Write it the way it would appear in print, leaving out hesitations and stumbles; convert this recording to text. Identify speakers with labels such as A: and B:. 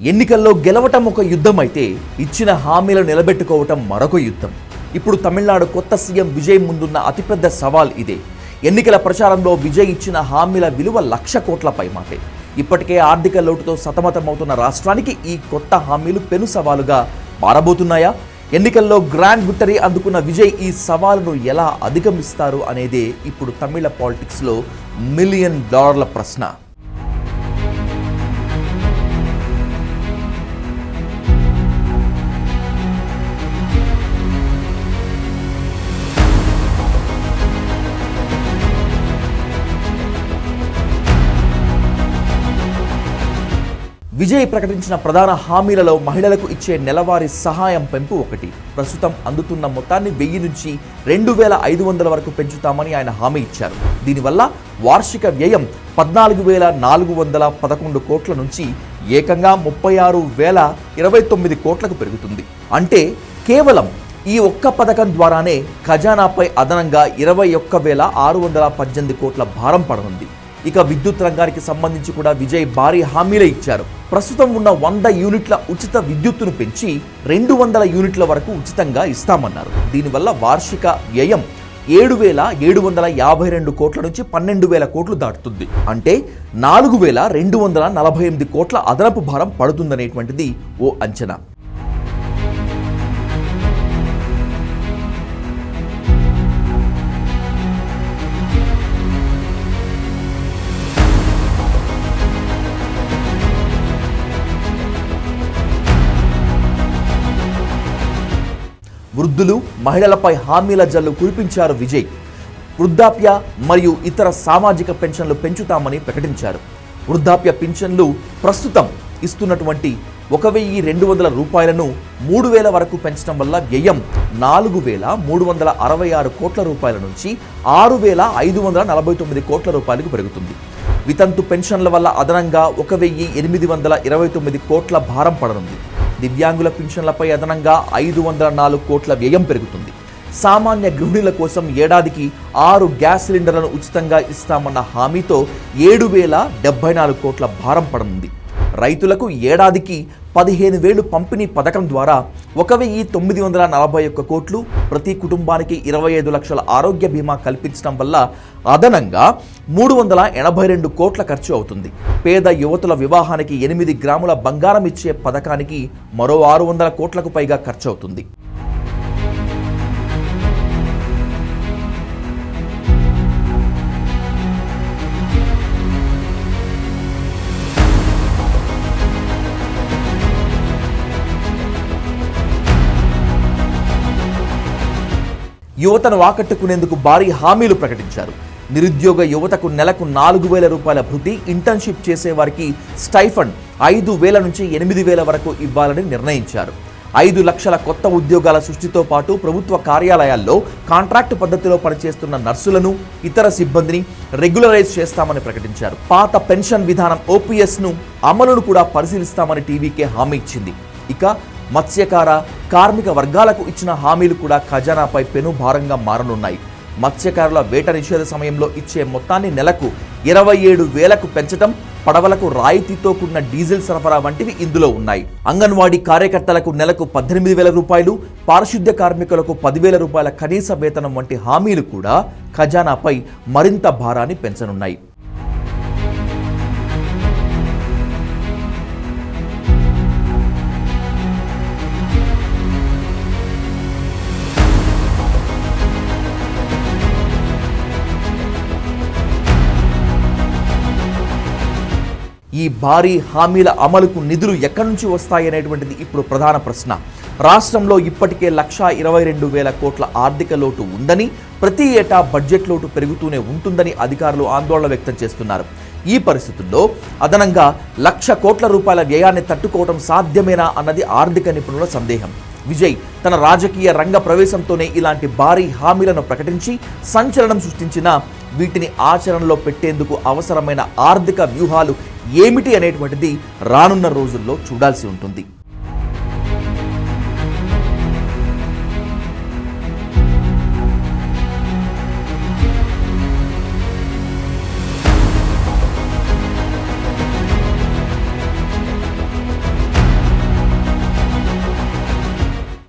A: ఎన్నికల్లో గెలవటం ఒక యుద్ధం అయితే ఇచ్చిన హామీలను నిలబెట్టుకోవటం మరొక యుద్ధం. ఇప్పుడు తమిళనాడు కొత్త సీఎం విజయ్ ముందున్న అతిపెద్ద సవాల్ ఇదే. ఎన్నికల ప్రచారంలో విజయ్ ఇచ్చిన హామీల విలువ 1,00,000 కోట్లపై మాటే. ఇప్పటికే ఆర్థిక లోటుతో సతమతమవుతున్న రాష్ట్రానికి ఈ కొత్త హామీలు పెను సవాలుగా మారబోతున్నాయా? ఎన్నికల్లో గ్రాండ్ విక్టరీ అందుకున్న విజయ్ ఈ సవాలును ఎలా అధిగమిస్తారు అనేదే ఇప్పుడు తమిళ పాలిటిక్స్లో $1 మిలియన్ ప్రశ్న. విజయ్ ప్రకటించిన ప్రధాన హామీలలో మహిళలకు ఇచ్చే నెలవారీ సహాయం పెంపు ఒకటి. ప్రస్తుతం అందుతున్న మొత్తాన్ని 1000 నుంచి 2,500 వరకు పెంచుతామని ఆయన హామీ ఇచ్చారు. దీనివల్ల వార్షిక వ్యయం 14,411 కోట్ల నుంచి ఏకంగా 36,029 కోట్లకు పెరుగుతుంది. అంటే కేవలం ఈ ఒక్క పథకం ద్వారానే ఖజానాపై అదనంగా 21,618 కోట్ల భారం పడనుంది. ఇక విద్యుత్ రంగానికి సంబంధించి కూడా విజయ్ భారీ హామీలే ఇచ్చారు. ప్రస్తుతం ఉన్న 100 యూనిట్ల ఉచిత విద్యుత్తును పెంచి 200 యూనిట్ల వరకు ఉచితంగా ఇస్తామన్నారు. దీనివల్ల వార్షిక వ్యయం 7,752 కోట్ల నుంచి 12,000 కోట్లు దాటుతుంది. అంటే 4,248 కోట్ల అదనపు భారం పడుతుందనేటువంటిది ఓ అంచనా. వృద్ధులు, మహిళలపై హామీల జల్లు కురిపించారు విజయ్. వృద్ధాప్య మరియు ఇతర సామాజిక పెన్షన్లు పెంచుతామని ప్రకటించారు. వృద్ధాప్య పెన్షన్లు ప్రస్తుతం ఇస్తున్నటువంటి 1,200 రూపాయలను 3,000 వరకు పెంచడం వల్ల వ్యయం 4,366 కోట్ల రూపాయల నుంచి 6,549 కోట్ల రూపాయలకు పెరుగుతుంది. వితంతు పెన్షన్ల వల్ల అదనంగా 1,829 కోట్ల భారం పడనుంది. దివ్యాంగుల పెన్షన్లపై అదనంగా 504 కోట్ల వ్యయం పెరుగుతుంది. సామాన్య గృహిణుల కోసం ఏడాదికి 6 గ్యాస్ సిలిండర్లను ఉచితంగా ఇస్తామన్న హామీతో 7,074 కోట్ల భారం పడనుంది. రైతులకు ఏడాదికి 15,000 పంపిణీ పథకం ద్వారా 1,941 కోట్లు, ప్రతి కుటుంబానికి 25 లక్షల ఆరోగ్య బీమా కల్పించడం వల్ల అదనంగా 382 కోట్ల ఖర్చు అవుతుంది. పేద యువతుల వివాహానికి 8 గ్రాముల బంగారం ఇచ్చే పథకానికి మరో 600 కోట్లకు పైగా ఖర్చు అవుతుంది. యువతను ఆకట్టుకునేందుకు భారీ హామీలు ప్రకటించారు. నిరుద్యోగ యువతకు నెలకు 4,000 రూపాయల భృతి, ఇంటర్న్షిప్ చేసే వారికి స్టైఫండ్ 5,000 నుంచి 8,000 వరకు ఇవ్వాలని నిర్ణయించారు. 5 లక్షల కొత్త ఉద్యోగాల సృష్టితో పాటు ప్రభుత్వ కార్యాలయాల్లో కాంట్రాక్టు పద్ధతిలో పనిచేస్తున్న నర్సులను, ఇతర సిబ్బందిని రెగ్యులరైజ్ చేస్తామని ప్రకటించారు. పాత పెన్షన్ విధానం OPSను అమలును కూడా పరిశీలిస్తామని టీవీకే హామీ ఇచ్చింది. ఇక మత్స్యకార, కార్మిక వర్గాలకు ఇచ్చిన హామీలు కూడా ఖజానాపై పెను భారంగా మారనున్నాయి. మత్స్యకారుల వేట నిషేధ సమయంలో ఇచ్చే మొత్తాన్ని నెలకు 27,000కు పెంచడం, పడవలకు రాయితీతో కూడిన డీజిల్ సరఫరా వంటివి ఇందులో ఉన్నాయి. అంగన్వాడీ కార్యకర్తలకు నెలకు 18,000 రూపాయలు, పారిశుద్ధ్య కార్మికులకు 10,000 రూపాయల కనీస వేతనం వంటి హామీలు కూడా ఖజానాపై మరింత భారాన్ని పెంచనున్నాయి. ఈ భారీ హామీల అమలుకు నిధులు ఎక్కడి నుంచి వస్తాయనేటువంటిది ఇప్పుడు ప్రధాన ప్రశ్న. రాష్ట్రంలో ఇప్పటికే 1,22,000 కోట్ల ఆర్థిక లోటు ఉందని, ప్రతి ఏటా బడ్జెట్ లోటు పెరుగుతూనే ఉంటుందని అధికారులు ఆందోళన వ్యక్తం చేస్తున్నారు. ఈ పరిస్థితుల్లో అదనంగా 1,00,000 కోట్ల రూపాయల వ్యయాన్ని తట్టుకోవడం సాధ్యమేనా అన్నది ఆర్థిక నిపుణుల సందేహం. విజయ్ తన రాజకీయ రంగ ప్రవేశంతోనే ఇలాంటి భారీ హామీలను ప్రకటించి సంచలనం సృష్టించినా వీటిని ఆచరణలో పెట్టేందుకు అవసరమైన ఆర్థిక వ్యూహాలు ఏమిటి అనేటువంటిది రానున్న రోజుల్లో చూడాల్సి ఉంటుంది.